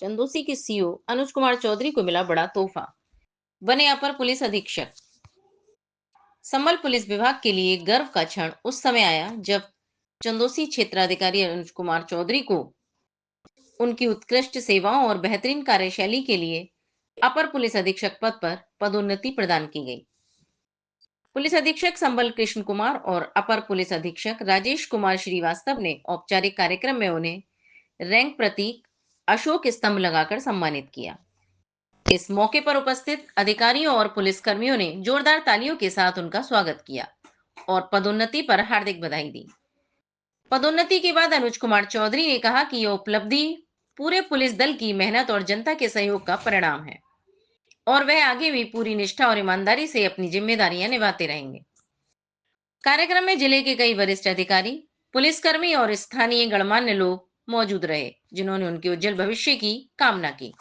चंदौसी के सीओ अनुज कुमार चौधरी को मिला बड़ा तोहफा, बने अपर पुलिस अधीक्षक। संबल पुलिस विभाग के लिए गर्व का क्षण उस समय आया जब चंदौसी क्षेत्राधिकारी अनुज कुमार चौधरी को उनकी उत्कृष्ट सेवाओं और बेहतरीन कार्यशैली के लिए अपर पुलिस अधीक्षक पद पर पदोन्नति प्रदान की गई। पुलिस अधीक्षक संबल कृष्ण कुमार और अपर पुलिस अधीक्षक राजेश कुमार श्रीवास्तव ने औपचारिक कार्यक्रम में उन्हें रैंक प्रतीक अशोक स्तंभ लगाकर सम्मानित किया। इस मौके पर उपस्थित अधिकारियों और पुलिसकर्मियों ने जोरदार तालियों के साथ उनका स्वागत किया और पदोन्नति पर हार्दिक बधाई दी। पदोन्नति के बाद अनुज कुमार चौधरी ने कहा कि यह उपलब्धि पूरे पुलिस दल की मेहनत और जनता के सहयोग का परिणाम है और वह आगे भी पूरी निष्ठा और ईमानदारी से अपनी जिम्मेदारियां निभाते रहेंगे। कार्यक्रम में जिले के कई वरिष्ठ अधिकारी, पुलिसकर्मी और स्थानीय गणमान्य लोग मौजूद रहे, जिन्होंने उनके उज्जवल भविष्य की कामना की।